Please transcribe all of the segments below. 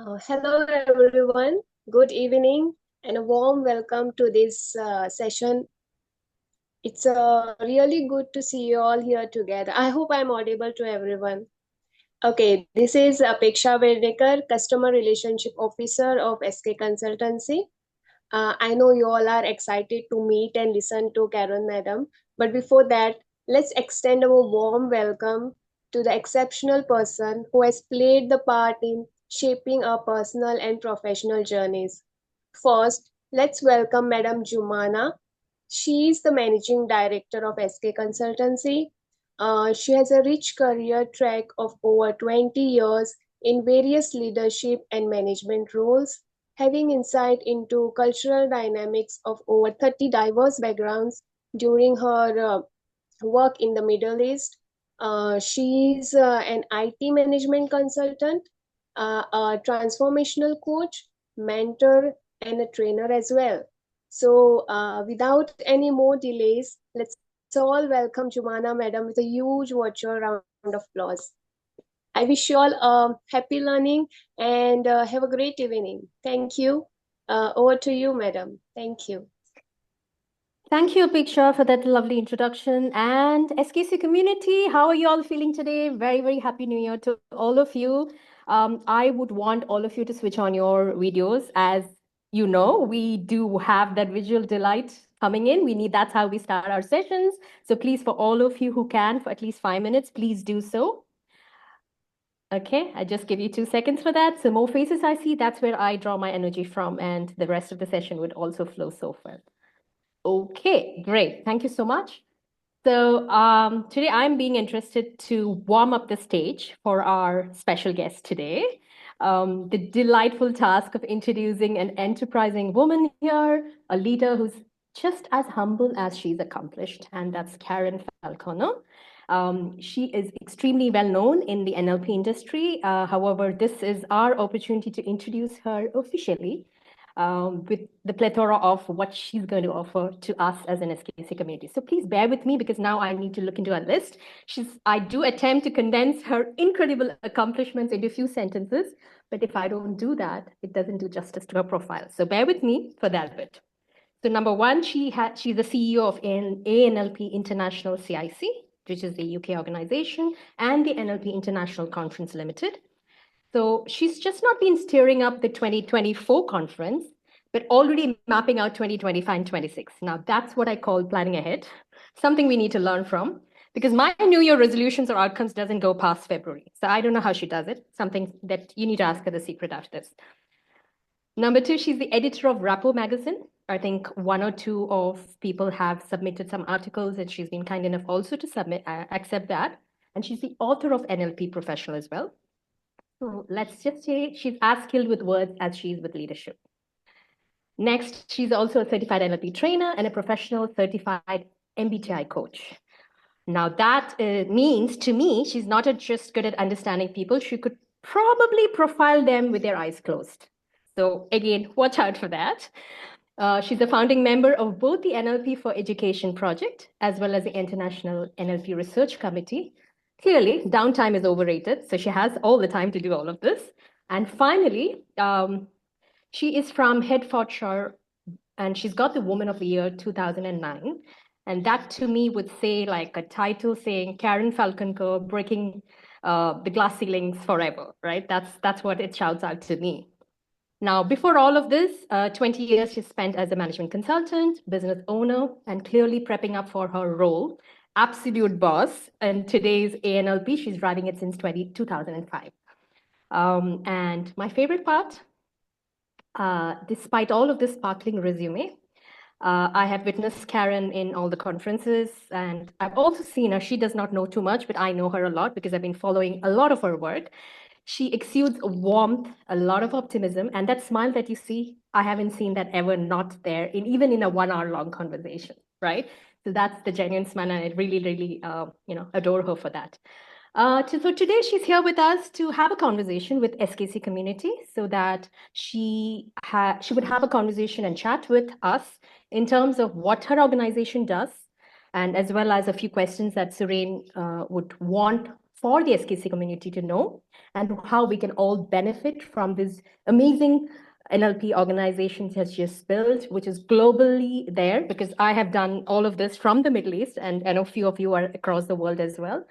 Hello, everyone. Good evening and a warm welcome to this session. It's really good to see you all here together. I hope I'm audible to everyone. Okay, this is Apeksha Verdekar, Customer Relationship Officer of SK Consultancy. I know you all are excited to meet and listen to Karen Madam, but before that, let's extend our warm welcome to the exceptional person who has played the part in shaping our personal and professional journeys. First, let's welcome Madam Jumana. She is the Managing Director of SK Consultancy. She has a rich career track of over 20 years in various leadership and management roles, having insight into cultural dynamics of over 30 diverse backgrounds during her work in the Middle East. She's an IT management consultant, a transformational coach, mentor, and a trainer as well. So, without any more delays, let's all welcome Jumana Madam with a huge virtual round of applause. I wish you all happy learning and have a great evening. Thank you. Over to you, Madam. Thank you. Thank you, Apeksha, for that lovely introduction. And SKC community, how are you all feeling today? Very, very happy New Year to all of you. I would want all of you to switch on your videos. As you know, we do have that visual delight coming in. That's how we start our sessions. So please, for all of you who can, for at least 5 minutes, please do so. Okay, I just give you 2 seconds for that. So more faces I see, that's where I draw my energy from, and the rest of the session would also flow so far. Okay, great. Thank you so much. So today I'm being interested to warm up the stage for our special guest today. The delightful task of introducing an enterprising woman here, a leader who's just as humble as she's accomplished, and that's Karen Falconer. She is extremely well known in the NLP industry. However, this is our opportunity to introduce her officially with the plethora of what she's going to offer to us as an SKC community. So please bear with me because now I need to look into her list. I do attempt to condense her incredible accomplishments into a few sentences, but if I don't do that, it doesn't do justice to her profile. So bear with me for that bit. So number one, she's the CEO of ANLP International CIC, which is the UK organization, and the NLP International Conference Limited. So she's just not been steering up the 2024 conference, but already mapping out 2025 and 26. Now, that's what I call planning ahead, something we need to learn from, because my New Year resolutions or outcomes doesn't go past February. So I don't know how she does it, something that you need to ask her the secret after this. Number two, she's the editor of Rappo magazine. I think 1 or 2 of people have submitted some articles, and she's been kind enough also to accept that. And she's the author of NLP Professional as well. So let's just say she's as skilled with words as she is with leadership. Next, she's also a certified NLP trainer and a professional certified MBTI coach. Now that means to me, she's not just good at understanding people, she could probably profile them with their eyes closed. So again, watch out for that. She's a founding member of both the NLP for Education project as well as the International NLP Research Committee. Clearly, downtime is overrated, so she has all the time to do all of this. And finally, she is from Hertfordshire, and she's got the Woman of the Year 2009. And that to me would say like a title saying Karen Falconer breaking the glass ceilings forever, right? That's what it shouts out to me. Now, before all of this, 20 years she spent as a management consultant, business owner, and clearly prepping up for her role, absolute boss. And today's ANLP, she's driving it since 2005. And my favorite part, despite all of this sparkling resume, I have witnessed Karen in all the conferences, and I've also seen her. She does not know too much, but I know her a lot because I've been following a lot of her work. She exudes warmth, a lot of optimism, and that smile that you see, I haven't seen that ever not there, even in a 1 hour long conversation, right? So that's the genuine smile, and I really, really, adore her for that. So today she's here with us to have a conversation with SKC community so that she would have a conversation and chat with us in terms of what her organization does, and as well as a few questions that Suren would want for the SKC community to know, and how we can all benefit from this amazing NLP organization has just built, which is globally there, because I have done all of this from the Middle East, and I know a few of you are across the world as well.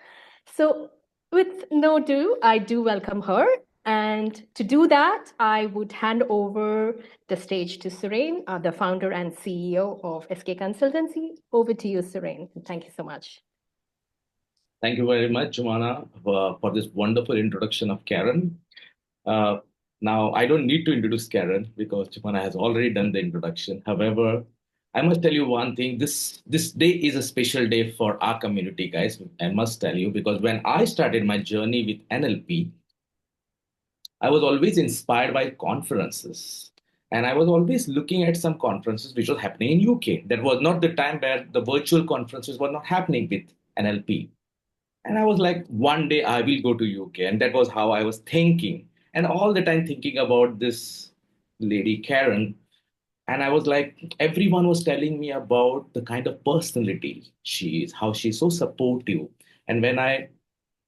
So with no ado, I do welcome her. And to do that, I would hand over the stage to Suren, the founder and CEO of SK Consultancy. Over to you, Suren. Thank you so much. Thank you very much, Jumana, for this wonderful introduction of Karen. Now, I don't need to introduce Karen because Jumana has already done the introduction. However, I must tell you one thing. This day is a special day for our community, guys. I must tell you, because when I started my journey with NLP, I was always inspired by conferences. And I was always looking at some conferences which was happening in UK. That was not the time where the virtual conferences were not happening with NLP. And I was like, one day I will go to UK. And that was how I was thinking. And all the time thinking about this lady, Karen. And I was like, everyone was telling me about the kind of personality she is, how she's so supportive. And when I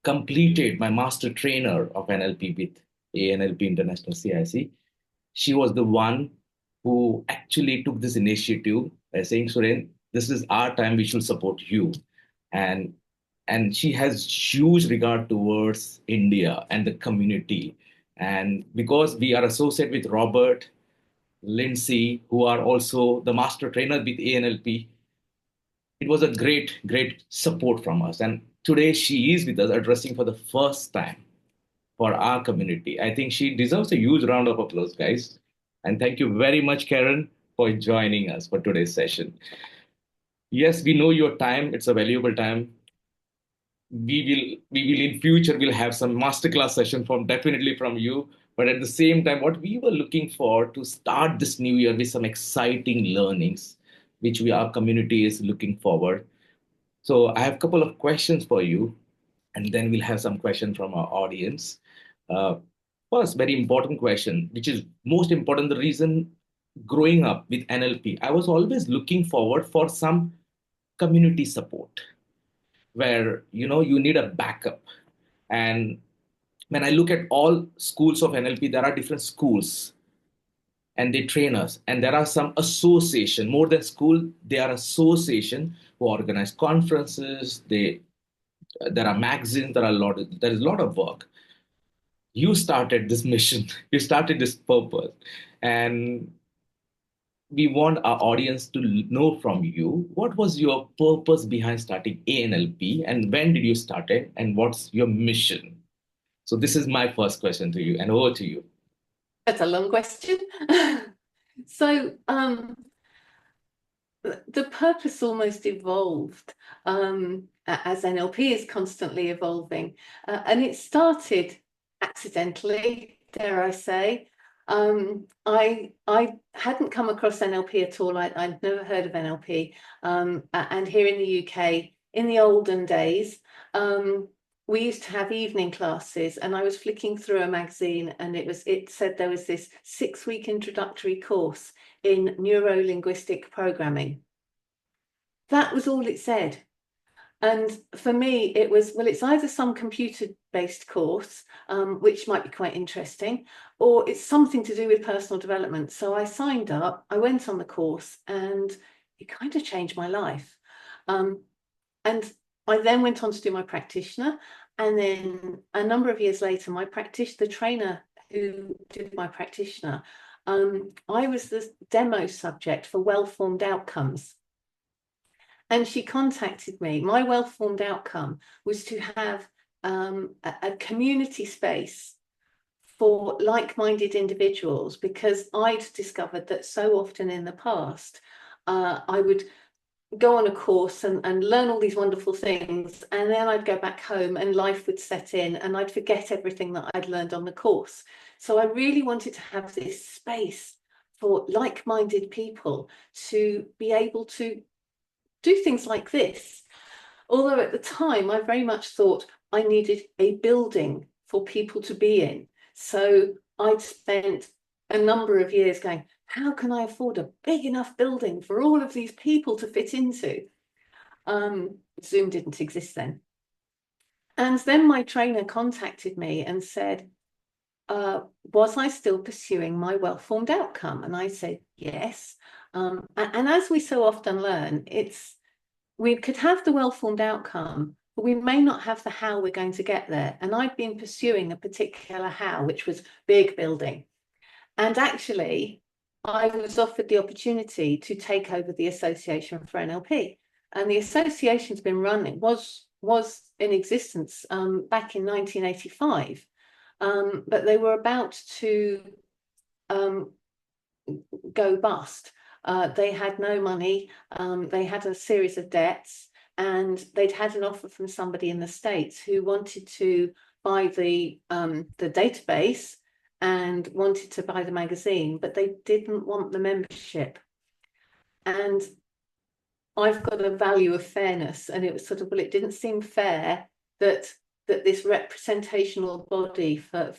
completed my master trainer of NLP with ANLP International CIC, she was the one who actually took this initiative by saying, Suren, this is our time, we should support you. And she has huge regard towards India and the community. And because we are associated with Robert, Lindsay, who are also the master trainer with ANLP, it was a great support from us. And today she is with us addressing for the first time for our community. I think she deserves a huge round of applause, guys. And thank you very much, Karen, for joining us for today's session. Yes, we know your time. It's a valuable time. We will in future will have some masterclass session from definitely from you. But at the same time, what we were looking for to start this new year with some exciting learnings, which our community is looking forward. So I have a couple of questions for you, and then we'll have some questions from our audience. Uh, First, very important question, which is most important, the reason growing up with NLP, I was always looking forward for some community support where, you need a backup. And when I look at all schools of NLP, there are different schools and they train us. And there are some association, more than school, they are association who organize conferences. There are magazines, there is a lot of work. You started this mission, you started this purpose, and we want our audience to know from you what was your purpose behind starting ANLP, and when did you start it, and what's your mission? So this is my first question to you, and over to you. That's a long question. So the purpose almost evolved as NLP is constantly evolving, and it started accidentally, dare I say. I hadn't come across NLP at all. I'd never heard of NLP, and here in the UK, in the olden days, we used to have evening classes, and I was flicking through a magazine, and it said there was this 6-week introductory course in neuro-linguistic programming. That was all it said. And for me, it was, well, it's either some computer-based course, which might be quite interesting, or it's something to do with personal development. So I signed up, I went on the course, and it kind of changed my life. And I then went on to do my practitioner. And then a number of years later, the trainer who did my practitioner, I was the demo subject for well-formed outcomes. And she contacted me. My well-formed outcome was to have a community space for like-minded individuals, because I'd discovered that so often in the past, I would go on a course and learn all these wonderful things, and then I'd go back home and life would set in and I'd forget everything that I'd learned on the course. So I really wanted to have this space for like-minded people to be able to do things like this. Although at the time I very much thought I needed a building for people to be in. So I'd spent a number of years going, how can I afford a big enough building for all of these people to fit into? Zoom didn't exist then. And then my trainer contacted me and said, was I still pursuing my well-formed outcome? And I said, yes. And as we so often learn, we could have the well-formed outcome, but we may not have the how we're going to get there. And I'd been pursuing a particular how, which was big building. And actually, I was offered the opportunity to take over the Association for NLP. And the association's been running, was in existence back in 1985. But they were about to go bust. They had no money. They had a series of debts, and they'd had an offer from somebody in the States who wanted to buy the database and wanted to buy the magazine, but they didn't want the membership. And I've got a value of fairness, and it was sort of, well, it didn't seem fair that this representational body for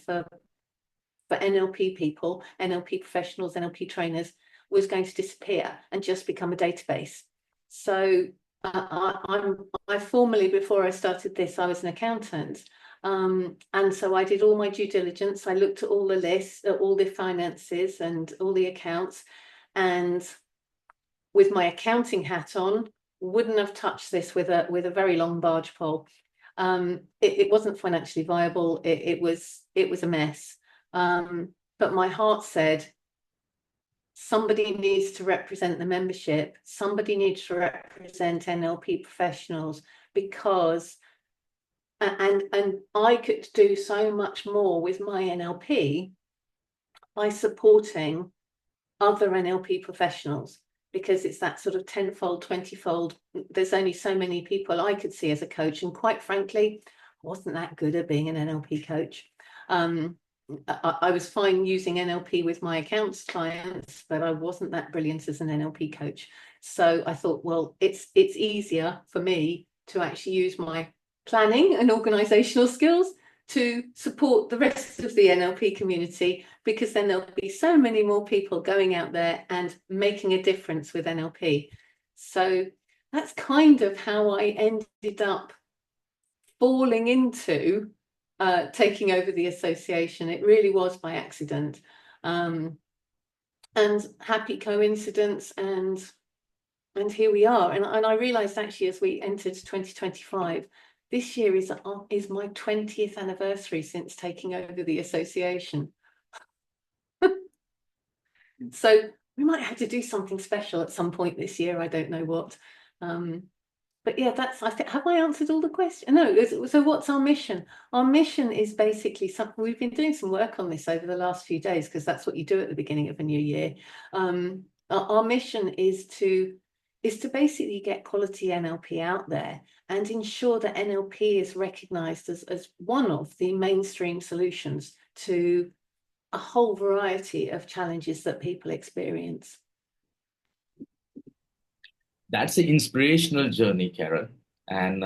NLP people, NLP professionals, NLP trainers was going to disappear and just become a database. So I formally, before I started this, I was an accountant. And so I did all my due diligence. I looked at all the lists, at all the finances and all the accounts. And with my accounting hat on, wouldn't have touched this with a very long barge pole. It wasn't financially viable. It was a mess. But my heart said, somebody needs to represent the membership. Somebody needs to represent NLP professionals, because, and I could do so much more with my NLP by supporting other NLP professionals, because it's that sort of 10-fold, 20-fold. There's only so many people I could see as a coach. And quite frankly, I wasn't that good at being an NLP coach. I was fine using NLP with my accounts clients, but I wasn't that brilliant as an NLP coach. So I thought, well, it's easier for me to actually use my planning and organizational skills to support the rest of the NLP community, because then there'll be so many more people going out there and making a difference with NLP. So that's kind of how I ended up falling into taking over the association. It really was by accident, and happy coincidence, and here we are. And I realized actually as we entered 2025, this year is my 20th anniversary since taking over the association. So we might have to do something special at some point this year. I don't know what. But yeah, I think, have I answered all the questions? No. So what's our mission? Our mission is basically something, we've been doing some work on this over the last few days, because that's what you do at the beginning of a new year. Our mission is to basically get quality NLP out there and ensure that NLP is recognized as one of the mainstream solutions to a whole variety of challenges that people experience. That's an inspirational journey, Karen. And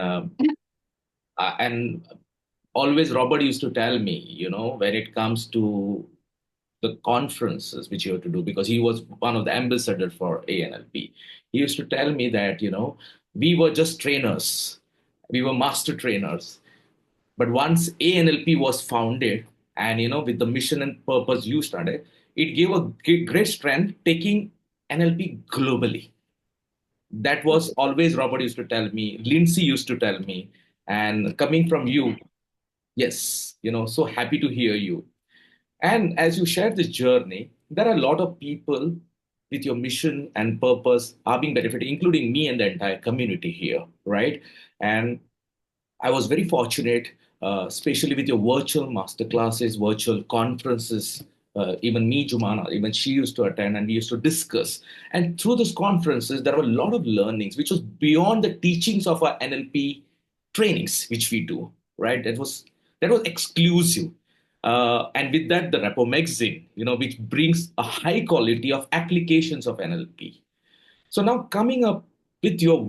always Robert used to tell me, when it comes to the conferences which you have to do, because he was one of the ambassadors for ANLP. He used to tell me that, we were just trainers. We were master trainers. But once ANLP was founded, and, with the mission and purpose you started, it gave a great strength taking NLP globally. That was always Robert used to tell me, Lindsay used to tell me, and coming from you, yes, so happy to hear you. And as you share this journey, there are a lot of people with your mission and purpose are being benefited, including me and the entire community here, right? And I was very fortunate, especially with your virtual masterclasses, virtual conferences. Even me, Jumana, even she used to attend, and we used to discuss. And through those conferences, there were a lot of learnings, which was beyond the teachings of our NLP trainings, which we do, right? That was exclusive. And with that, the Rapport magazine, which brings a high quality of applications of NLP. So now coming up with your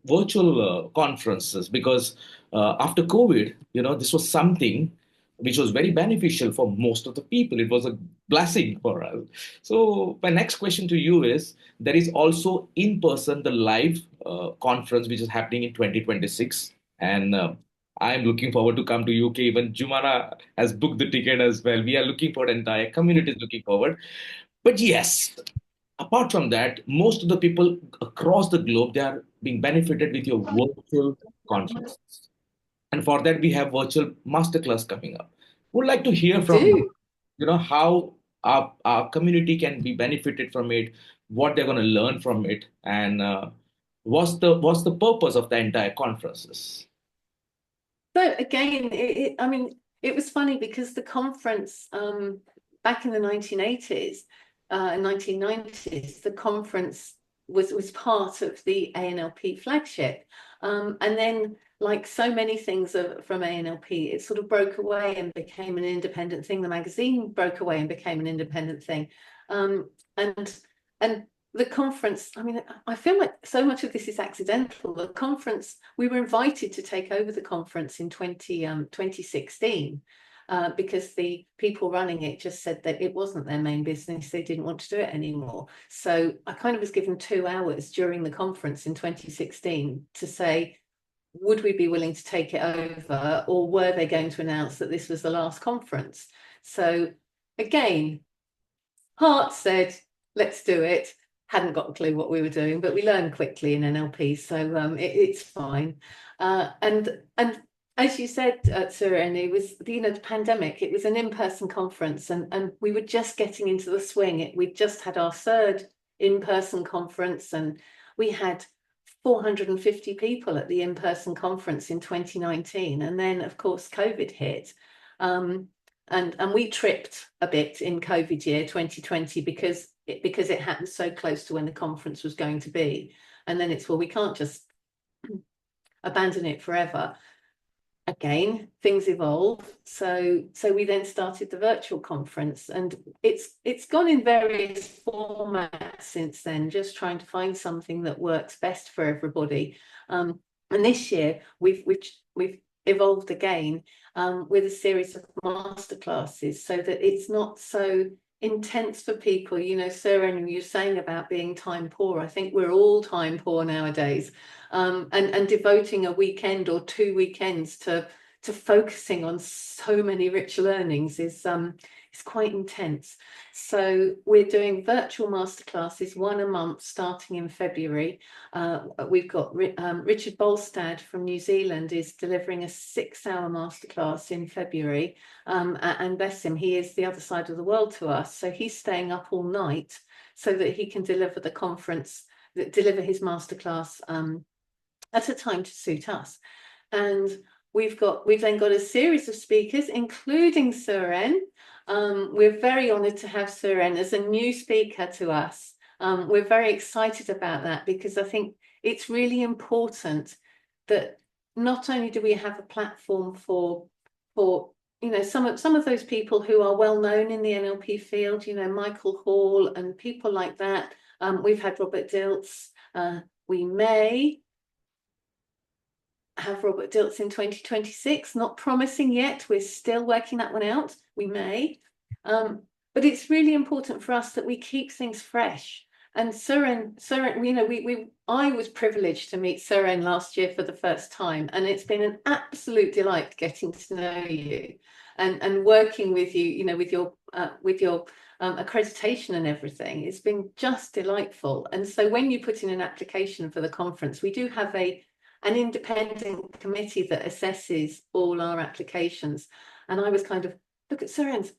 virtual conferences, because after COVID, this was something which was very beneficial for most of the people. It was a blessing for us. So my next question to you is, there is also in person the live conference which is happening in 2026, and I'm looking forward to come to UK. Even Jumana has booked the ticket as well. We are looking forward, entire community is looking forward. But yes, apart from that, most of the people across the globe, they are being benefited with your virtual conferences. And for that, we have virtual masterclass coming up. Would like to hear We from do. how our community can be benefited from it, what they're going to learn from it, and what's the purpose of the entire conferences. So again, I mean, it was funny because the conference back in the 1980s, 1990s, the conference was part of the ANLP flagship. And then, like so many things from ANLP, it sort of broke away and became an independent thing. The magazine broke away and became an independent thing. And the conference, I mean, I feel like so much of this is accidental. The conference, we were invited to take over the conference in 2016 because the people running it just said that it wasn't their main business. They didn't want to do it anymore. So I kind of was given 2 hours during the conference in 2016 to say, would we be willing to take it over, or were they going to announce that this was the last conference? So again, heart said, let's do it. Hadn't got a clue what we were doing, but we learned quickly in NLP, so it's fine. And as you said, Suren, it was the pandemic. It was an in-person conference, and we were just getting into the swing. We'd just had our third in-person conference, and we had 450 people at the in-person conference in 2019, and then of course COVID hit. And we tripped a bit in COVID year 2020 because it happened so close to when the conference was going to be. And then it's, well, we can't just abandon it forever. Again, things evolve. So we then started the virtual conference, and it's gone in various formats since then, just trying to find something that works best for everybody. And this year we've evolved again with a series of masterclasses so that it's not so intense for people. Suren, you're saying about being time poor. I think we're all time poor nowadays, and devoting a weekend or 2 weekends to focusing on so many rich learnings is quite intense. So we're doing virtual masterclasses, 1 a month, starting in February. We've got Richard Bolstad from New Zealand is delivering a 6-hour masterclass in February. And bless him, he is the other side of the world to us. So he's staying up all night so that he can deliver the conference, deliver his masterclass at a time to suit us. And we've then got a series of speakers, including Suren. We're very honoured to have Suren as a new speaker to us. We're very excited about that because I think it's really important that not only do we have a platform for some of those people who are well known in the NLP field, Michael Hall and people like that. We've had Robert Dilts. We may have Robert Dilts in 2026, not promising yet. We're still working that one out. We may. But it's really important for us that we keep things fresh. And Suren, I was privileged to meet Suren last year for the first time, and it's been an absolute delight getting to know you and working with you, with your accreditation and everything. It's been just delightful. And so when you put in an application for the conference, we do have an independent committee that assesses all our applications. And I was kind of, look at Suren's,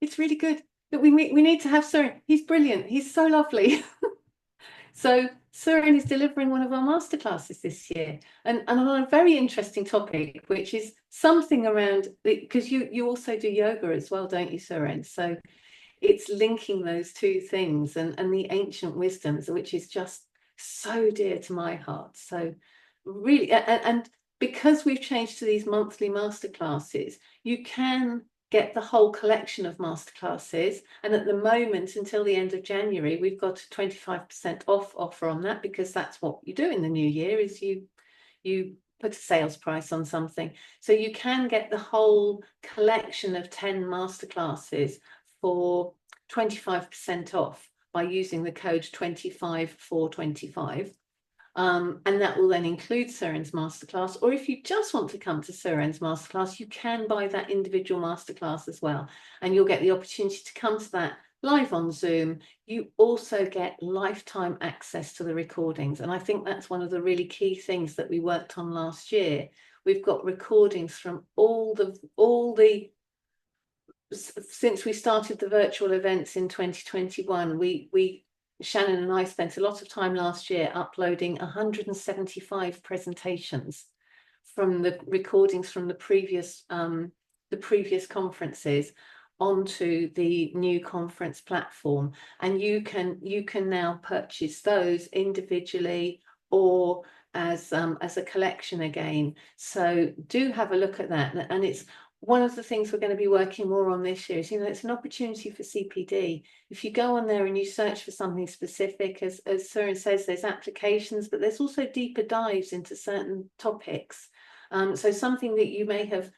it's really good. But we need to have Suren. He's brilliant. He's so lovely. So Suren is delivering one of our masterclasses this year, and on a very interesting topic, which is something around, because you also do yoga as well, don't you, Suren? So it's linking those two things and the ancient wisdoms, which is just so dear to my heart. So really, and because we've changed to these monthly masterclasses, you can get the whole collection of masterclasses. And at the moment, until the end of January, we've got a 25% off offer on that, because that's what you do in the new year, is you put a sales price on something. So you can get the whole collection of 10 masterclasses for 25% off by using the code 25425. And that will then include Suren's masterclass. Or if you just want to come to Suren's masterclass, you can buy that individual masterclass as well. And you'll get the opportunity to come to that live on Zoom. You also get lifetime access to the recordings. And I think that's one of the really key things that we worked on last year. We've got recordings from since we started the virtual events in 2021, Shannon and I spent a lot of time last year uploading 175 presentations from the recordings from the previous conferences onto the new conference platform, and you can now purchase those individually or as a collection again. So do have a look at that. And it's one of the things we're going to be working more on this year is, it's an opportunity for CPD. If you go on there and you search for something specific, as Suren says, there's applications, but there's also deeper dives into certain topics. So something that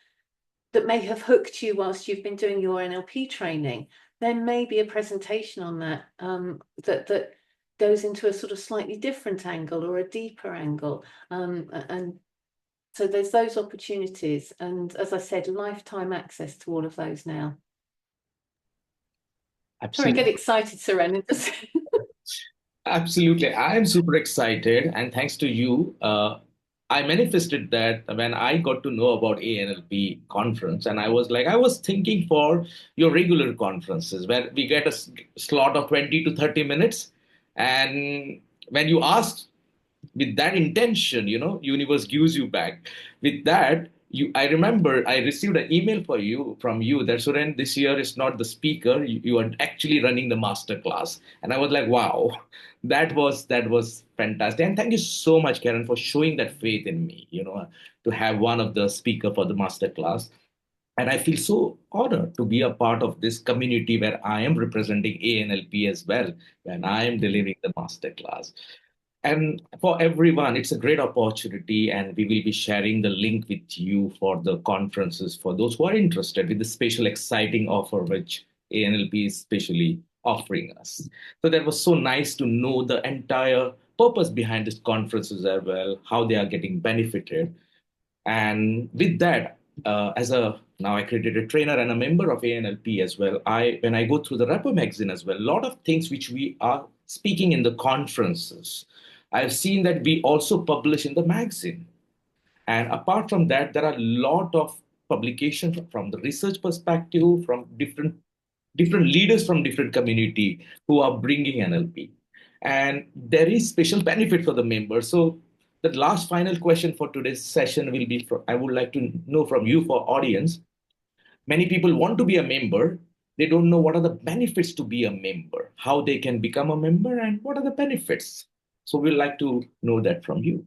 may have hooked you whilst you've been doing your NLP training, there may be a presentation on that that goes into a sort of slightly different angle or a deeper angle. And so there's those opportunities. And as I said, lifetime access to all of those now. Sorry, Absolutely. get excited, Suren. Absolutely. I'm super excited. And thanks to you, I manifested that when I got to know about ANLP conference. And I was thinking for your regular conferences where we get a slot of 20 to 30 minutes. And when you ask with that intention, universe gives you back. With that, I remember I received an email from you that Suren, this year is not the speaker. You are actually running the master class. And I was like, wow, that was fantastic. And thank you so much, Karen, for showing that faith in me, to have one of the speaker for the master class. And I feel so honored to be a part of this community where I am representing ANLP as well, when I am delivering the master class. And for everyone, it's a great opportunity, and we will be sharing the link with you for the conferences for those who are interested with the special, exciting offer which ANLP is specially offering us. So that was so nice to know the entire purpose behind these conferences as well, how they are getting benefited. And with that, as a now accredited trainer and a member of ANLP as well, when I go through the Rapper magazine as well, a lot of things which we are speaking in the conferences, I've seen that we also publish in the magazine. And apart from that, there are a lot of publications from the research perspective, from different leaders from different community who are bringing NLP. And there is special benefit for the members. So the last final question for today's session will be, I would like to know from you for audience. Many people want to be a member. They don't know what are the benefits to be a member, how they can become a member, and what are the benefits. So we'd like to know that from you.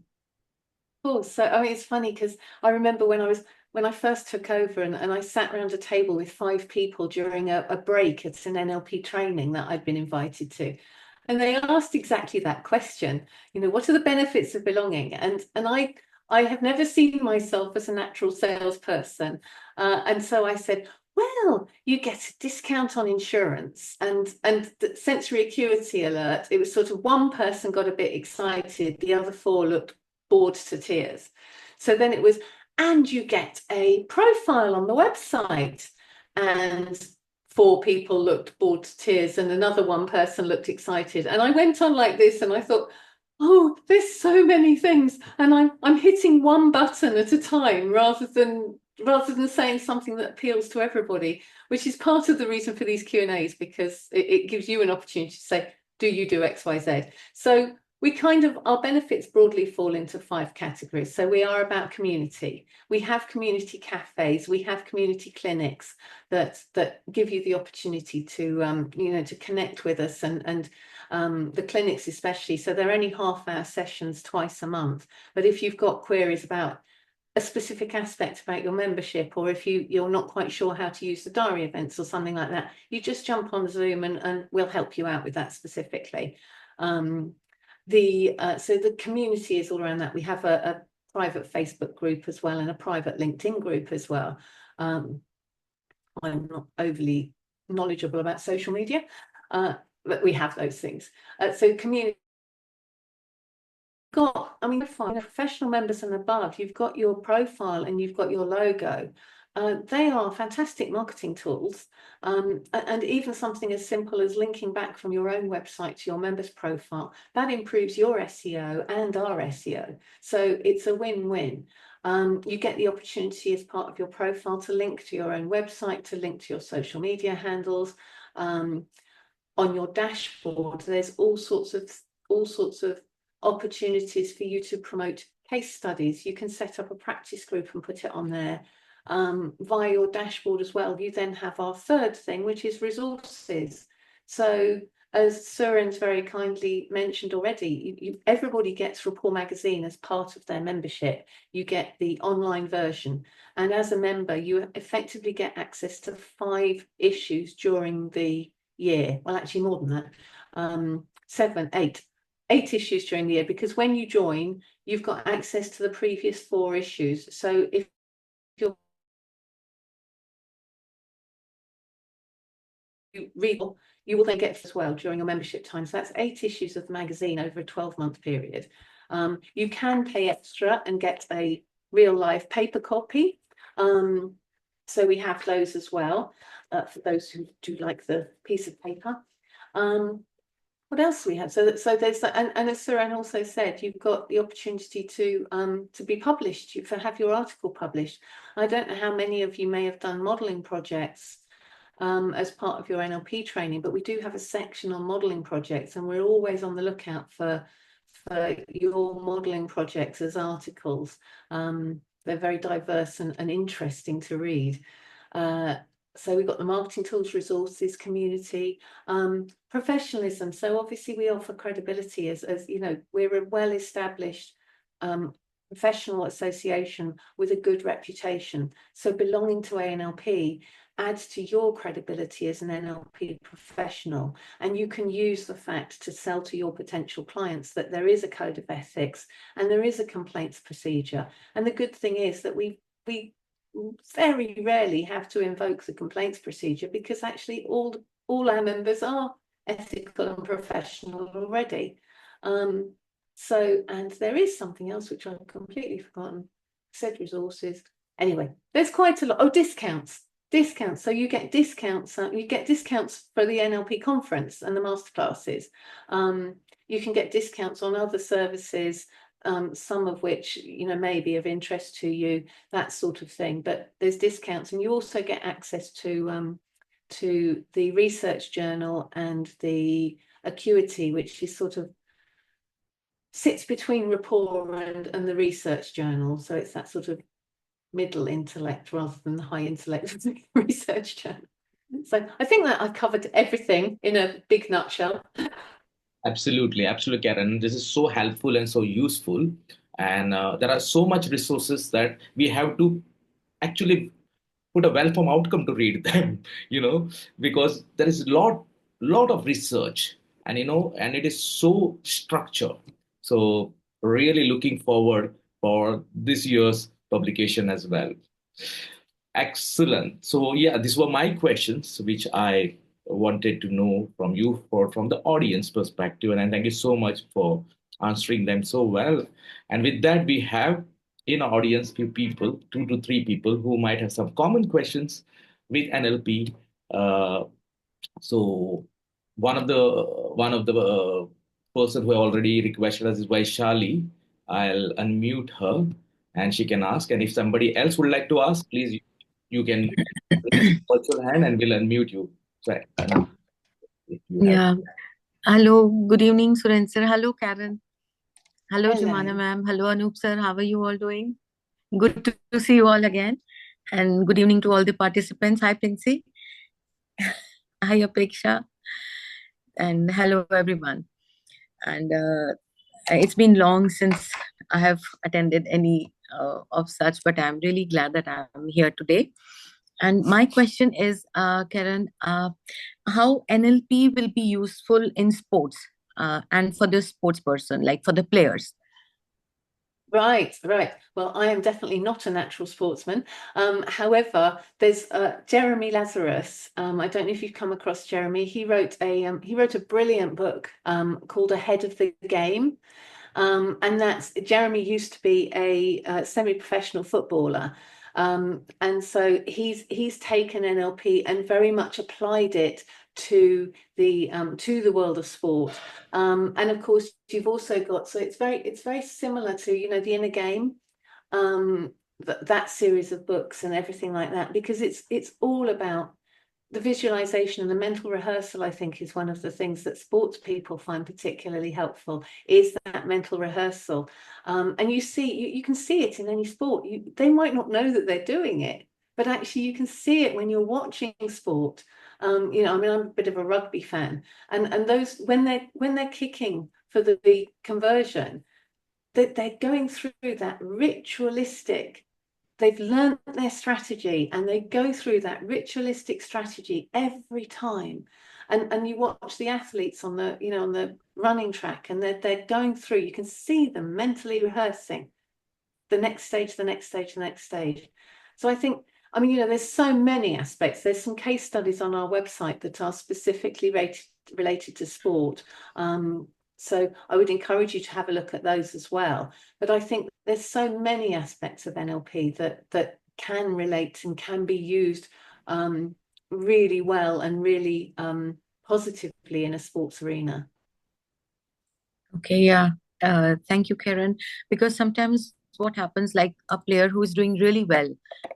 Cool. So I mean, it's funny because I remember when I first took over and I sat around a table with 5 people during a break at an NLP training that I'd been invited to. And they asked exactly that question, what are the benefits of belonging? And I have never seen myself as a natural salesperson. And so I said, well, you get a discount on insurance and the sensory acuity alert. It was sort of one person got a bit excited, the other 4 looked bored to tears. So then it was, and you get a profile on the website, and 4 people looked bored to tears and another one person looked excited. And I went on like this and I thought, oh, there's so many things, and I'm hitting one button at a time rather than saying something that appeals to everybody, which is part of the reason for these Q&As, because it gives you an opportunity to say, do you do X, Y, Z? So we our benefits broadly fall into 5 categories. So we are about community. We have community cafes. We have community clinics that give you the opportunity to, to connect with us, and the clinics especially. So they're only half-hour sessions twice a month. But if you've got queries about a specific aspect about your membership, or if you're not quite sure how to use the diary events or something like that, you just jump on Zoom and we'll help you out with that specifically. So the community is all around that. We have a private Facebook group as well, and a private LinkedIn group as well. I'm not overly knowledgeable about social media, but we have those things. So community got, I mean, professional members and above, you've got your profile and you've got your logo. They are fantastic marketing tools. And even something as simple as linking back from your own website to your members profile, that improves your SEO and our SEO. So it's a win-win. You get the opportunity as part of your profile to link to your own website, to link to your social media handles. On your dashboard, there's all sorts of opportunities for you to promote case studies. You can set up a practice group and put it on there via your dashboard as well. You then have our third thing, which is resources. So as Søren's very kindly mentioned already, everybody gets Rapport Magazine as part of their membership. You get the online version. And as a member, you effectively get access to 5 issues during the year. Well, actually more than that, 8 issues during the year, because when you join, you've got access to the previous 4 issues. So if you're you read, you will then get as well during your membership time. So that's 8 issues of the magazine over a 12-month period. You can pay extra and get a real life paper copy. So we have those as well for those who do like the piece of paper. What else do we have? So there's that, and as Søren also said, you've got the opportunity to be published, to have your article published. I don't know how many of you may have done modelling projects as part of your NLP training, but we do have a section on modelling projects, and we're always on the lookout for your modelling projects as articles. They're very diverse and interesting to read. So we've got the marketing tools, resources, community, professionalism. So obviously we offer credibility as you know, we're a well-established professional association with a good reputation. So belonging to ANLP adds to your credibility as an NLP professional, and you can use the fact to sell to your potential clients that there is a code of ethics and there is a complaints procedure. And the good thing is that we very rarely have to invoke the complaints procedure, because actually all our members are ethical and professional already. So, and there is something else which I've completely forgotten. I said resources. Anyway, there's quite a lot. Oh, discounts. So you get discounts. You get discounts for the NLP conference and the masterclasses. You can get discounts on other services, some of which, you know, may be of interest to you, that sort of thing. But there's discounts, and you also get access to the research journal and the Acuity, which is sort of sits between Rapport and the research journal. So it's that sort of middle intellect rather than the high intellect of the research journal. So I think that I covered everything in a big nutshell. Absolutely, Karen. This is so helpful and so useful. And there are so much resources that we have to actually put a well-formed outcome to read them, because there is a lot of research, and and it is so structured. So really looking forward for this year's publication as well. Excellent. So yeah, these were my questions, which I wanted to know from you from the audience perspective. And thank you so much for answering them so well. And with that, we have in our audience few people, 2 to 3 people who might have some common questions with NLP. So one of the person who already requested us is Vaishali. I'll unmute her and she can ask. And if somebody else would like to ask, please, you can put your hand and we'll unmute you. So, if you have. Yeah. Hello. Good evening, Søren sir. Hello, Karen. Hello, Hello. Jumana ma'am. Hello, Anup sir. How are you all doing? Good to see you all again. And good evening to all the participants. Hi, Princey. Hi, Apeksha. And hello, everyone. And it's been long since I have attended any of such, but I'm really glad that I'm here today. And my question is, Karen, how NLP will be useful in sports and for the sports person, like for the players? Right. Well, I am definitely not a natural sportsman. However, there's Jeremy Lazarus. I don't know if you've come across Jeremy. He wrote a brilliant book called Ahead of the Game. And that's Jeremy used to be a semi-professional footballer. And so he's taken NLP and very much applied it to the world of sport. And of course, you've also got, so it's very similar to, you know, the Inner Game, that series of books and everything like that, because it's all about the visualization and the mental rehearsal. I think is one of the things that sports people find particularly helpful, is that mental rehearsal. And you can see it in any sport. They might not know that they're doing it, but actually you can see it when you're watching sport. You know, I mean, I'm a bit of a rugby fan, and those when they're kicking for the conversion, they're going through that ritualistic. They've learned their strategy, and they go through that ritualistic strategy every time. And you watch the athletes on the, you know, on the running track, and they're going through. You can see them mentally rehearsing the next stage, the next stage, the next stage. So I think, I mean, you know, there's so many aspects. There's some case studies on our website that are specifically related to sport. So I would encourage you to have a look at those as well. But I think there's so many aspects of NLP that can relate and can be used really well and really positively in a sports arena. Okay, yeah. Thank you, Karen. Because sometimes what happens, like a player who is doing really well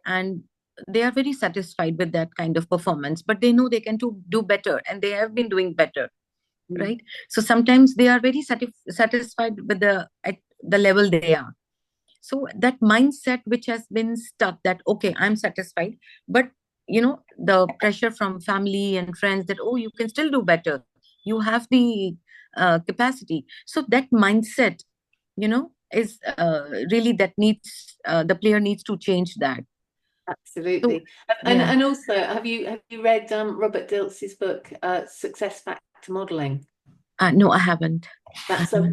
and they are very satisfied with that kind of performance, but they know they can do better, and they have been doing better. Right? So sometimes they are very satisfied with at the level they are. So that mindset which has been stuck, that okay, I'm satisfied, but you know, the pressure from family and friends that, oh, you can still do better, you have the capacity. So that mindset, you know, is really that needs the player needs to change that. Absolutely. So, and also, have you read Robert Dilts's book, Success Factor Modeling? No, I haven't. That's a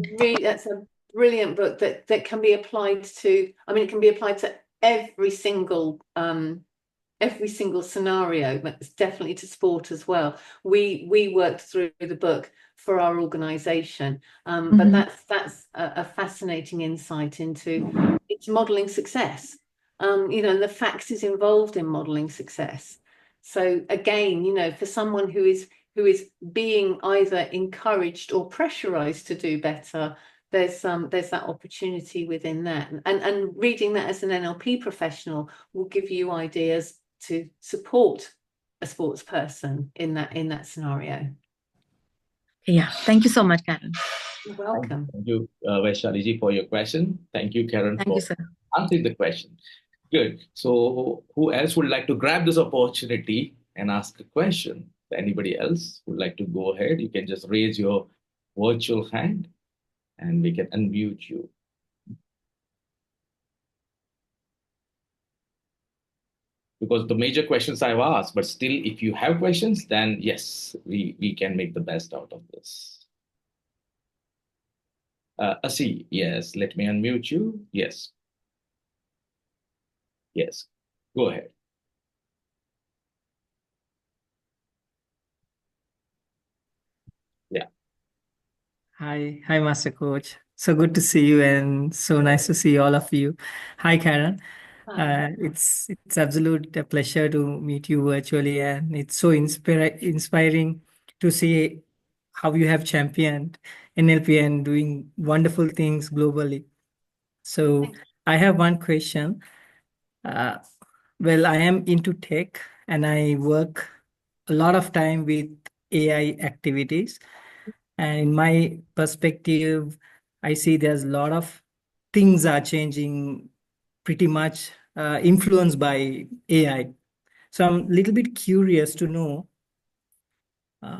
brilliant book that can be applied to, I mean, it can be applied to every single scenario, but it's definitely to sport as well. We worked through the book for our organization, but that's a fascinating insight into modeling success. You know, and the factors involved in modeling success. So again, you know, for someone who is being either encouraged or pressurized to do better, there's that opportunity within that. And reading that as an NLP professional will give you ideas to support a sports person in that scenario. Yeah, thank you so much, Karen. You're welcome. Thank you, Vaishali ji, for your question. Thank you, Karen, Thank for you, sir. answering the question. Good. So who else would like to grab this opportunity and ask a question? Anybody else would like to go ahead? You can just raise your virtual hand and we can unmute you. Because the major questions I've asked, but still, if you have questions, then yes, we can make the best out of this. Asi, yes, let me unmute you. Yes. Yes, go ahead. Yeah. Hi, Master Coach. So good to see you, and so nice to see all of you. Hi, Karen. Hi. It's absolute a pleasure to meet you virtually, and it's so inspiring to see how you have championed NLP and doing wonderful things globally. So I have one question. Well, I am into tech, and I work a lot of time with AI activities. And in my perspective, I see there's a lot of things are changing, pretty much influenced by AI. So I'm a little bit curious to know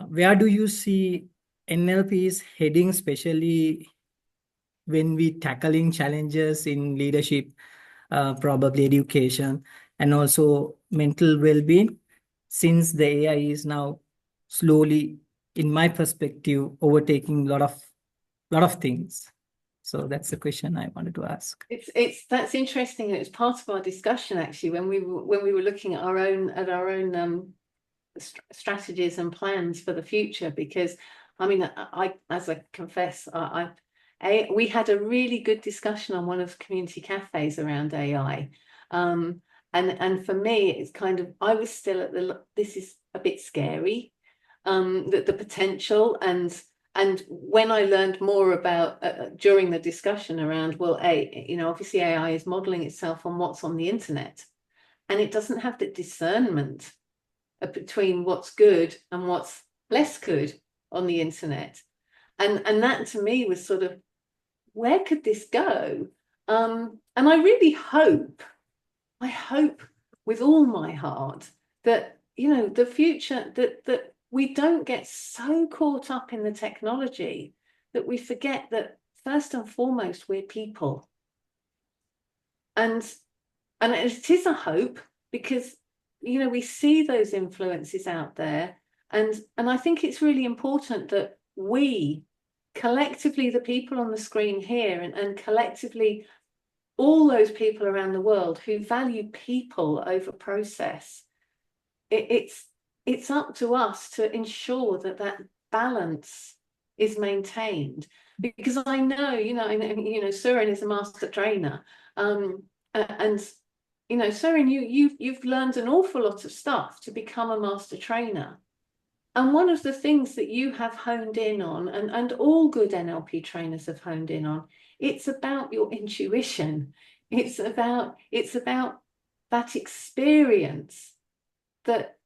where do you see NLP is heading, especially when we tackling challenges in leadership, probably education, and also mental well-being, since the AI is now slowly, in my perspective, overtaking a lot of things. So that's the question I wanted to ask. That's interesting. It was part of our discussion actually when we were looking at our own strategies and plans for the future. Because I mean, as I confess, we had a really good discussion on one of the community cafes around AI. And for me, it's kind of, I was still at this is a bit scary, the potential. And when I learned more about during the discussion around, well, obviously AI is modeling itself on what's on the internet, and it doesn't have the discernment between what's good and what's less good on the internet. And that to me was sort of, where could this go? And I really hope with all my heart that, the future, that we don't get so caught up in the technology that we forget that first and foremost, we're people. And it is a hope, because, we see those influences out there. And I think it's really important that we collectively, the people on the screen here, and collectively all those people around the world who value people over process, it's up to us to ensure that balance is maintained. Because I know, Suren is a master trainer, and Suren, you've learned an awful lot of stuff to become a master trainer. And one of the things that you have honed in on, and all good NLP trainers have honed in on, it's about your intuition. It's about that experience that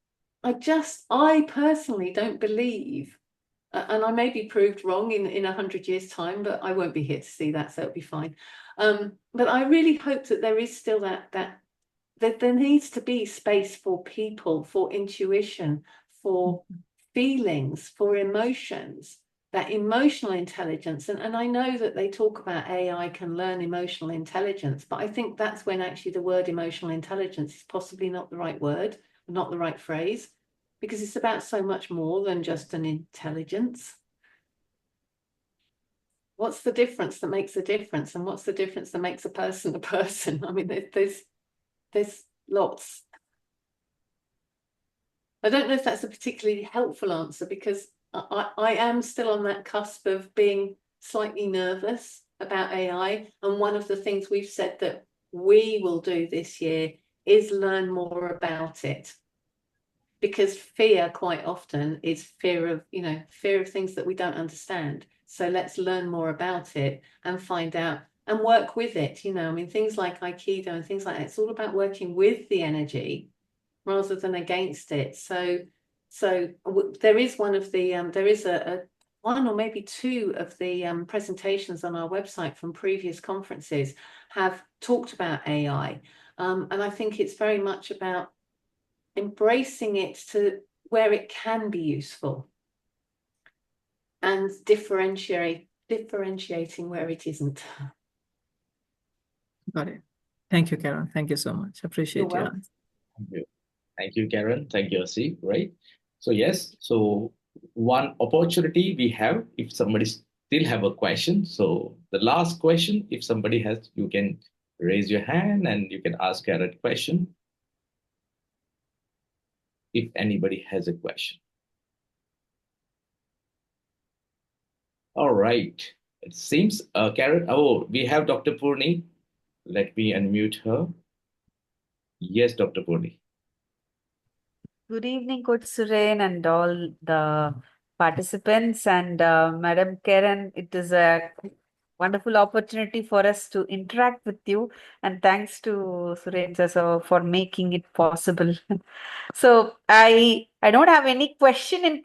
I personally don't believe, and I may be proved wrong in 100 years' time, but I won't be here to see that, so it'll be fine. But I really hope that there is still that there needs to be space for people, for intuition, for feelings, for emotions, that emotional intelligence. And I know that they talk about AI can learn emotional intelligence, but I think that's when actually the word emotional intelligence is possibly not the right word, not the right phrase, because it's about so much more than just an intelligence. What's the difference that makes a difference? And what's the difference that makes a person a person? I mean, there's lots. I don't know if that's a particularly helpful answer, because I am still on that cusp of being slightly nervous about AI. And one of the things we've said that we will do this year is learn more about it. Because fear quite often is fear of things that we don't understand. So let's learn more about it and find out and work with it. I mean, things like Aikido and things like that, it's all about working with the energy rather than against it. So there is one of the there is a one or maybe two of the presentations on our website from previous conferences have talked about AI, and I think it's very much about embracing it to where it can be useful and differentiating where it isn't. Got it. Thank you, Karen. Thank you so much. Appreciate You're your welcome. answer. Thank you, Karen. Thank you, Asi. Right. So yes, so one opportunity we have, if somebody still have a question. So the last question, if somebody has, you can raise your hand and you can ask Karen a question. If anybody has a question. All right. It seems, Karen, we have Dr. Purni. Let me unmute her. Yes, Dr. Purni. Good evening, Coach Suren and all the participants, and Madam Karen. It is a wonderful opportunity for us to interact with you, and thanks to Suren sir for making it possible. So I don't have any question in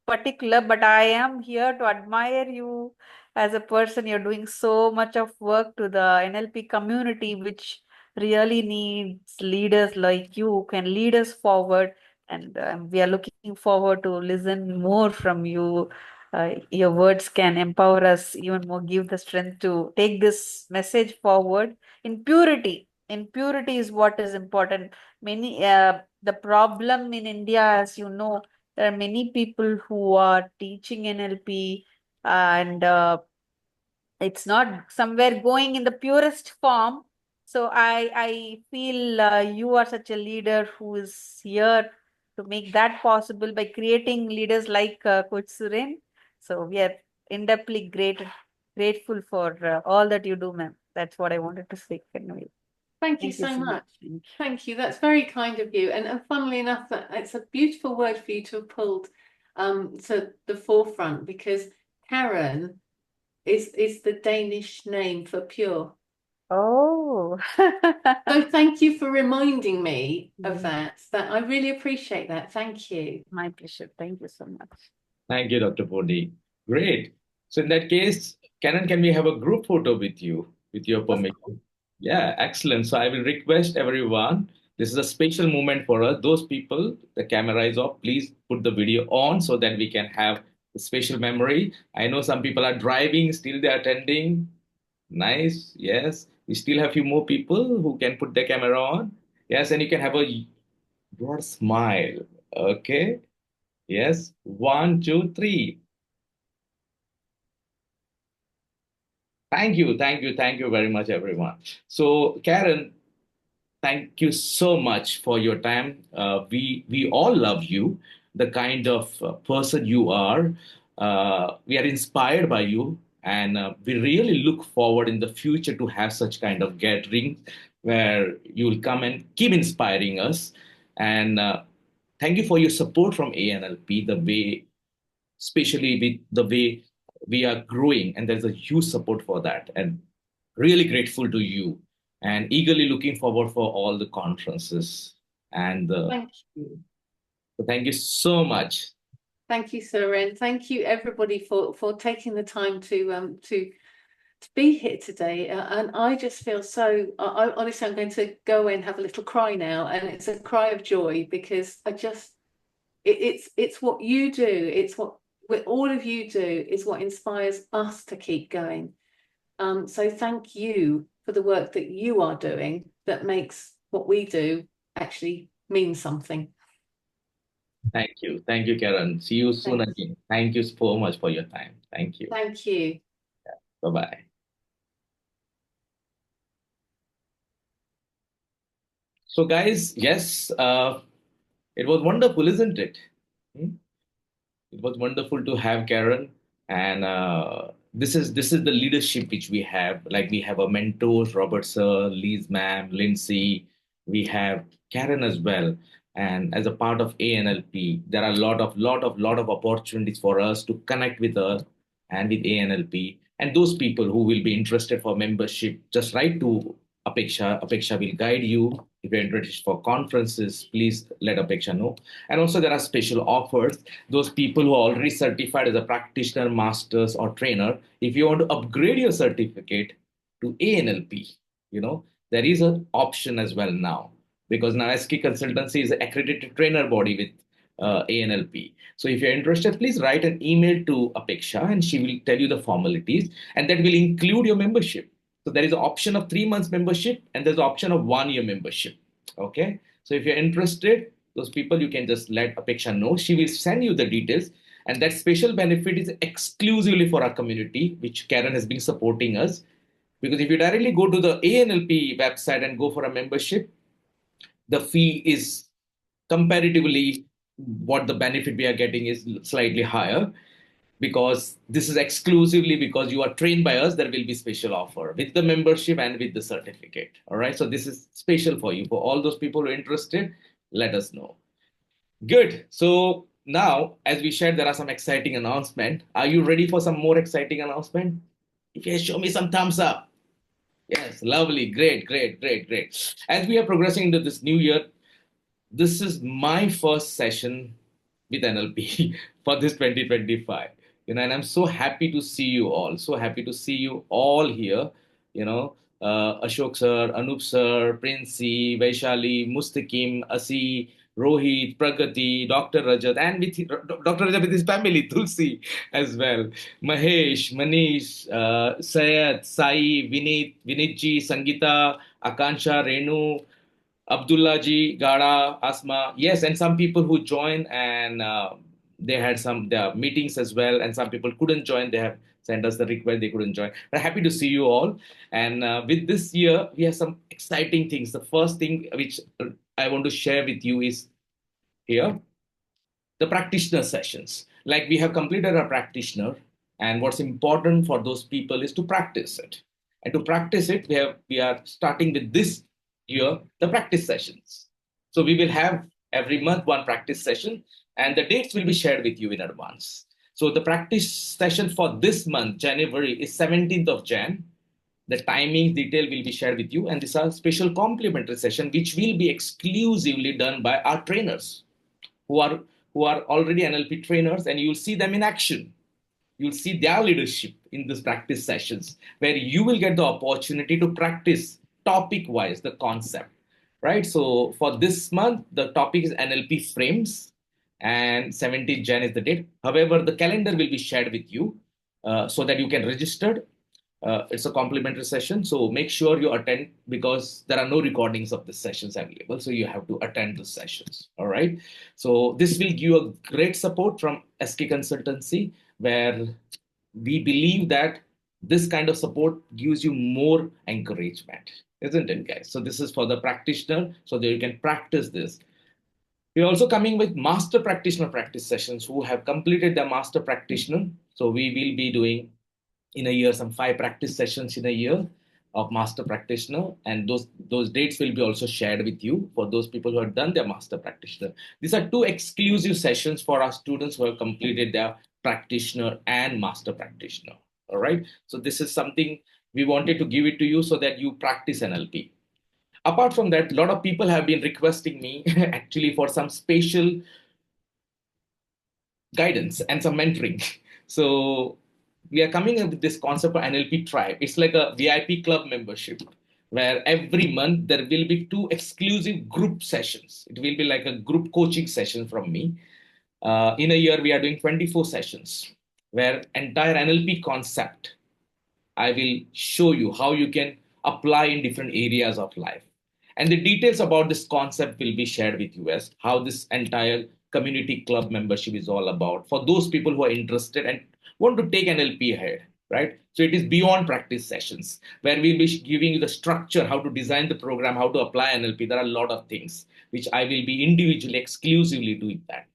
particular, but I am here to admire you as a person. You're doing so much of work to the NLP community, which really needs leaders like you who can lead us forward. And we are looking forward to listen more from you. Your words can empower us even more, give the strength to take this message forward in purity. In purity is what is important. The problem in India, as you know, there are many people who are teaching NLP, and it's not somewhere going in the purest form. So I feel you are such a leader who is here to make that possible by creating leaders like Coach Suren. So we are indebtedly grateful for all that you do, ma'am. That's what I wanted to say. Anyway. Thank you Thank you so so much. much. Thank you. That's very kind of you. And funnily enough, it's a beautiful word for you to have pulled to the forefront, because Karen is the Danish name for pure. Oh. So thank you for reminding me of that. I really appreciate that. Thank you. My pleasure. Thank you so much. Thank you, Dr. Podi. Great. So in that case, Karen, can we have a group photo with you, with your permission? Yeah, excellent. So I will request everyone, this is a special moment for us. Those people, the camera is off, please put the video on so that we can have a special memory. I know some people are driving, still they're attending. Nice. Yes. We still have a few more people who can put the camera on. Yes, and you can have a broad smile. Okay. Yes. 1, 2, 3. Thank you. Thank you. Thank you very much, everyone. So, Karen, thank you so much for your time. We all love you, the kind of person you are. We are inspired by you, and we really look forward in the future to have such kind of gathering where you will come and keep inspiring us. And thank you for your support from ANLP, the way, especially with the way we are growing, and there's a huge support for that. And really grateful to you and eagerly looking forward for all the conferences. And Thank you. thank you so much. Thank you, sir, and thank you everybody for taking the time to be here today. And I just feel so. Honestly, I'm going to go away and have a little cry now, and it's a cry of joy, because it's what you do. It's what all of you do is what inspires us to keep going. So thank you for the work that you are doing that makes what we do actually mean something. Thank you. Thank you, Karen. See you soon Thanks. again. Thank you so much for your time. Thank you. Thank you. Bye-bye. So, guys, yes, it was wonderful, isn't it? Hmm? It was wonderful to have Karen, and this is the leadership which we have. Like we have our mentors, Robert Sir, Liz Ma'am, Lindsay. We have Karen as well, and as a part of ANLP, there are a lot of opportunities for us to connect with us and with ANLP, and those people who will be interested for membership. Just write to Apeksha. Apeksha will guide you. If you're interested for conferences, please let Apeksha know. And also there are special offers. Those people who are already certified as a practitioner, masters, or trainer, if you want to upgrade your certificate to ANLP, there is an option as well now, because now SK Consultancy is an accredited trainer body with ANLP. So if you're interested, please write an email to Apeksha and she will tell you the formalities, and that will include your membership. So there is an option of 3 months membership and there's an option of 1 year membership. Okay. So if you're interested, those people, you can just let Apeksha know. She will send you the details. And that special benefit is exclusively for our community, which Karen has been supporting us. Because if you directly go to the ANLP website and go for a membership, the fee is comparatively what the benefit we are getting is slightly higher. Because this is exclusively because you are trained by us, there will be special offer with the membership and with the certificate. All right. So this is special for you. For all those people who are interested, let us know. Good. So now, as we shared, there are some exciting announcements. Are you ready for some more exciting announcement? If you show me some thumbs up. Yes, lovely. Great, great, great, great. As we are progressing into this new year, this is my first session with NLP for this 2025. And I'm so happy to see you all. So happy to see you all here. Ashok sir, Anup sir, Princey, Vaishali, Mustakim, Asi, Rohit, Pragati, Dr. Rajat, and with Dr. Rajat with his family, Tulsi as well. Mahesh, Manish, Sayed, Sai, Vinitji, Sangita, Akansha, Renu, Abdullah ji, Gada, Asma. Yes, and some people who joined and they had some their meetings as well, and some people couldn't join. They have sent us the request they couldn't join. But happy to see you all. And with this year, we have some exciting things. The first thing which I want to share with you is here the practitioner sessions. Like we have completed our practitioner. And what's important for those people is to practice it. And to practice it, we are starting with this year, the practice sessions. So we will have every month one practice session, and the dates will be shared with you in advance. So the practice session for this month, January, is 17th of Jan. The timing detail will be shared with you, and this is a special complimentary session which will be exclusively done by our trainers who are already NLP trainers, and you'll see them in action. You'll see their leadership in these practice sessions where you will get the opportunity to practice topic wise the concept, right? So for this month, the topic is NLP frames, and 17th Jan is the date. However, the calendar will be shared with you so that you can register. It's a complimentary session, so make sure you attend because there are no recordings of the sessions available. So you have to attend the sessions. All right. So this will give you a great support from SK Consultancy, where we believe that this kind of support gives you more encouragement, isn't it, guys? So this is for the practitioner, so that you can practice this. We're also coming with master practitioner practice sessions who have completed their master practitioner. So we will be doing in a year some 5 practice sessions in a year of master practitioner, and those dates will be also shared with you for those people who have done their master practitioner. These are 2 exclusive sessions for our students who have completed their practitioner and master practitioner. All right, so this is something we wanted to give it to you so that you practice NLP. Apart from that, a lot of people have been requesting me actually for some special guidance and some mentoring. So we are coming up with this concept of NLP Tribe. It's like a VIP club membership where every month there will be 2 exclusive group sessions. It will be like a group coaching session from me. In a year, we are doing 24 sessions where entire NLP concept, I will show you how you can apply in different areas of life. And the details about this concept will be shared with you as how this entire community club membership is all about for those people who are interested and want to take NLP ahead, right? So it is beyond practice sessions where we'll be giving you the structure, how to design the program, how to apply NLP. There are a lot of things which I will be individually, exclusively doing that.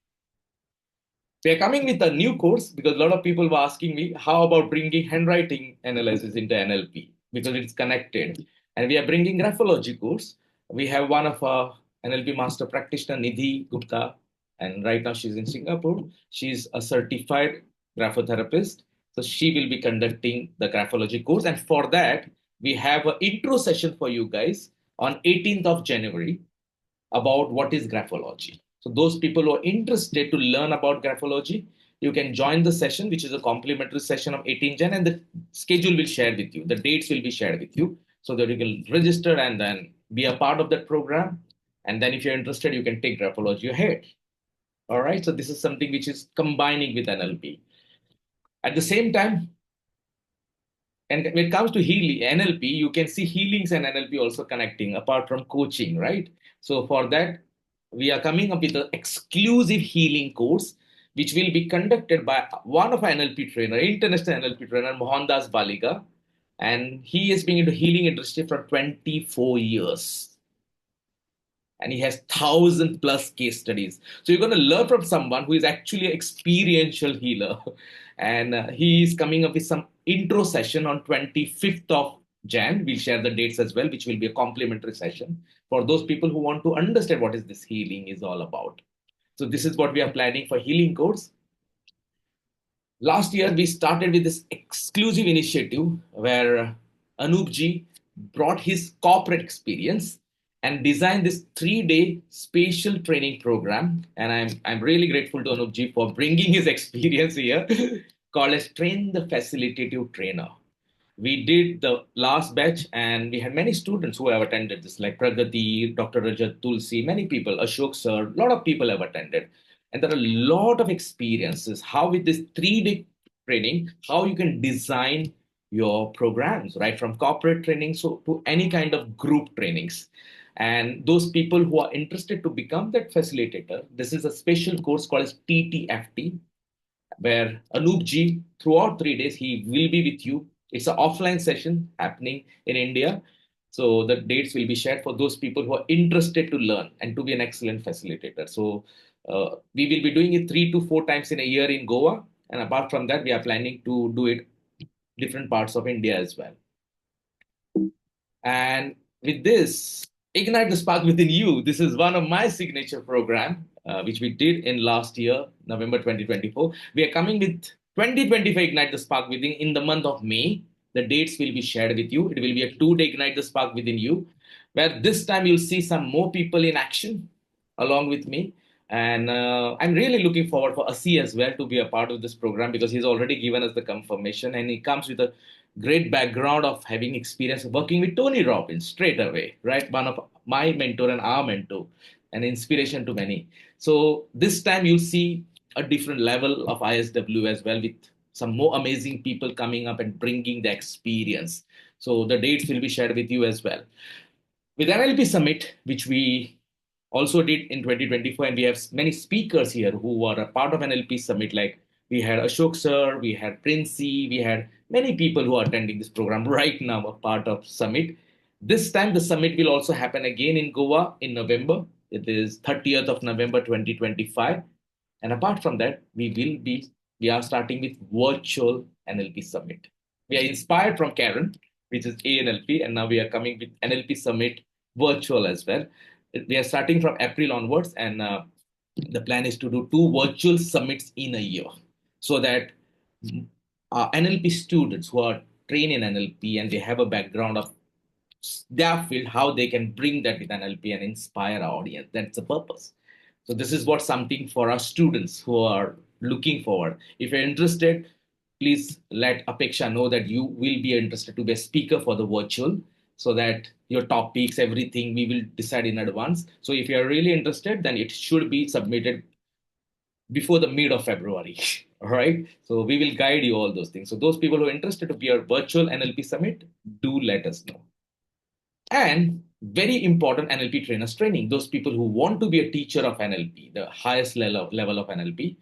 We are coming with a new course because a lot of people were asking me, how about bringing handwriting analysis into NLP? Because it's connected. And we are bringing graphology course. We have one of our NLP master practitioner, Nidhi Gupta, and right now she's in Singapore. She's a certified graphotherapist. So she will be conducting the graphology course. And for that, we have an intro session for you guys on 18th of January about what is graphology. So those people who are interested to learn about graphology, you can join the session, which is a complimentary session of 18 Jan, and the schedule will share with you. The dates will be shared with you so that you can register and then be a part of that program. And then if you're interested, you can take graphology ahead. All right. So this is something which is combining with NLP. At the same time, and when it comes to healing, NLP, you can see healings and NLP also connecting apart from coaching, right? So for that, we are coming up with an exclusive healing course, which will be conducted by one of our NLP trainer, international NLP trainer, Mohandas Baliga. And he has been in the healing industry for 24 years. And he has 1,000+ case studies. So you're going to learn from someone who is actually an experiential healer. And he is coming up with some intro session on 25th of Jan. We'll share the dates as well, which will be a complimentary session for those people who want to understand what is this healing is all about. So this is what we are planning for healing course. Last year, we started with this exclusive initiative where Anoopji brought his corporate experience and designed this 3-day spatial training program. And I'm really grateful to Anoopji for bringing his experience here, called as Train the Facilitative Trainer. We did the last batch and we had many students who have attended this, like Pragati, Dr. Rajat Tulsi, many people, Ashok sir, a lot of people have attended. And there are a lot of experiences, how with this 3-day training, how you can design your programs, right? From corporate training to any kind of group trainings. And those people who are interested to become that facilitator, this is a special course called as TTFT, where Anoopji, throughout 3 days, he will be with you. It's an offline session happening in India. So the dates will be shared for those people who are interested to learn and to be an excellent facilitator. So we will be doing it 3 to 4 times in a year in Goa. And apart from that, we are planning to do it different parts of India as well. And with this, Ignite the Spark Within You. This is one of my signature program, which we did in last year, November 2024. We are coming with 2025 Ignite the Spark Within in the month of May. The dates will be shared with you. It will be a 2-day Ignite the Spark Within You, where this time you'll see some more people in action along with me. And I'm really looking forward for Asi as well to be a part of this program, because he's already given us the confirmation, and he comes with a great background of having experience working with Tony Robbins straight away, right? One of my mentor and our mentor, an inspiration to many. So this time you'll see a different level of ISW as well, with some more amazing people coming up and bringing the experience. So the dates will be shared with you as well. With NLP Summit, which we also did in 2024, and we have many speakers here who are a part of NLP Summit. Like we had Ashok sir, we had Princey, we had many people who are attending this program right now, a part of Summit. This time the summit will also happen again in Goa in November. It is 30th of November 2025. And apart from that, we are starting with virtual NLP Summit. We are inspired from Karen, which is ANLP, and now we are coming with NLP Summit virtual as well. We are starting from April onwards, and the plan is to do 2 virtual summits in a year, so that NLP students who are trained in NLP and they have a background of their field, how they can bring that with NLP and inspire our audience. That's the purpose. So this is what something for our students who are looking forward. If you're interested, please let Apeksha know that you will be interested to be a speaker for the virtual, so that your topics, everything, we will decide in advance. So if you're really interested, then it should be submitted before the mid of February. All right. So we will guide you all those things. So those people who are interested to be our virtual NLP summit, do let us know. And very important, NLP trainers training. Those people who want to be a teacher of NLP, the highest level of NLP,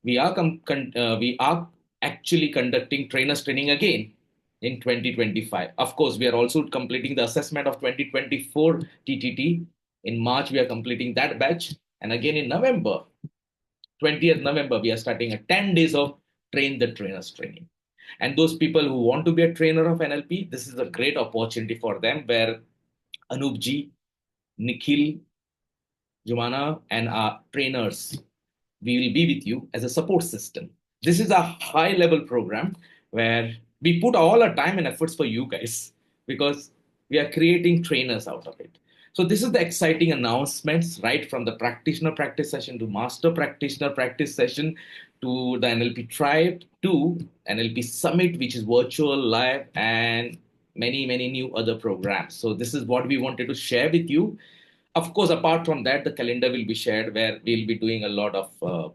we are actually conducting trainers training again in 2025. Of course, we are also completing the assessment of 2024 TTT. In March, we are completing that batch. And again in November, 20th November, we are starting a 10 days of train the trainers training. And those people who want to be a trainer of NLP, this is a great opportunity for them, where Anoopji, Nikhil, Jumana, and our trainers, we will be with you as a support system. This is a high level program where we put all our time and efforts for you guys, because we are creating trainers out of it. So this is the exciting announcements, right from the practitioner practice session to master practitioner practice session, to the NLP tribe, to NLP summit, which is virtual, live, and many new other programs. So this is what we wanted to share with you. Of course, apart from that, the calendar will be shared, where we'll be doing a lot of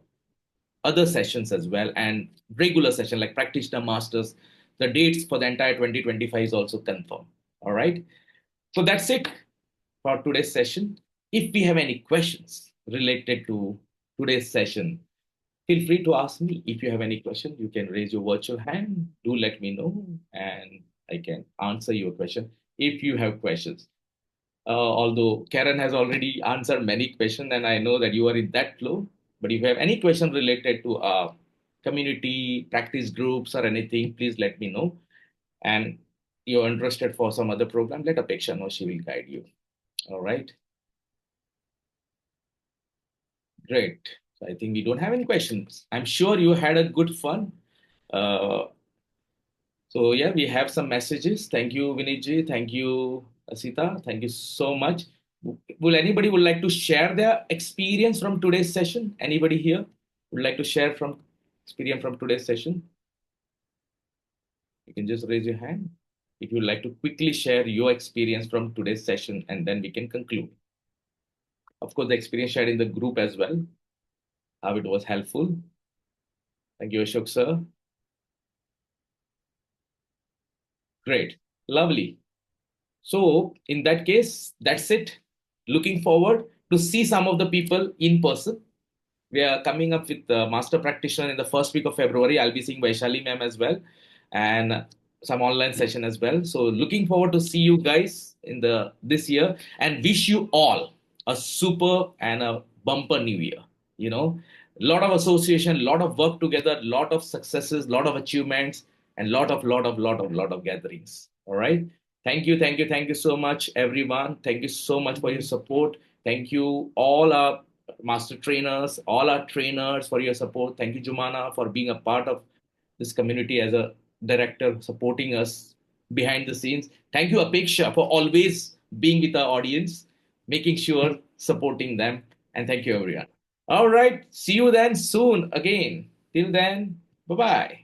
other sessions as well, and regular session like practitioner masters. The dates for the entire 2025 is also confirmed. All right. So that's it for today's session. If we have any questions related to today's session, feel free to ask me. If you have any question, you can raise your virtual hand. Do let me know, and I can answer your question if you have questions. Although Karen has already answered many questions, and I know that you are in that flow. But if you have any question related to community practice groups or anything, please let me know. And you're interested for some other program, let Apeksha know. She will guide you. All right. Great. So I think we don't have any questions. I'm sure you had a good fun. So yeah, we have some messages. Thank you, Vinijji. Thank you, Asita. Thank you so much. Will anybody would like to share their experience from today's session? Anybody here would like to share from experience from today's session? You can just raise your hand if you would like to quickly share your experience from today's session, and then we can conclude. Of course, the experience shared in the group as well, how it was helpful. Thank you, Ashok sir. Great, lovely. So in that case, that's it. Looking forward to see some of the people in person. We are coming up with the master practitioner in the first week of February. I'll be seeing Vaishali ma'am as well, and some online session as well. So looking forward to see you guys in this year, and wish you all a super and a bumper new year. A lot of association, lot of work together, lot of successes, lot of achievements, and lot of gatherings. All right. Thank you so much, everyone. Thank you so much for your support. Thank you, all our master trainers, all our trainers for your support. Thank you, Jumana, for being a part of this community as a director, supporting us behind the scenes. Thank you, Apeksha, for always being with our audience, making sure supporting them. And thank you, everyone. All right. See you then soon again. Till then, bye bye.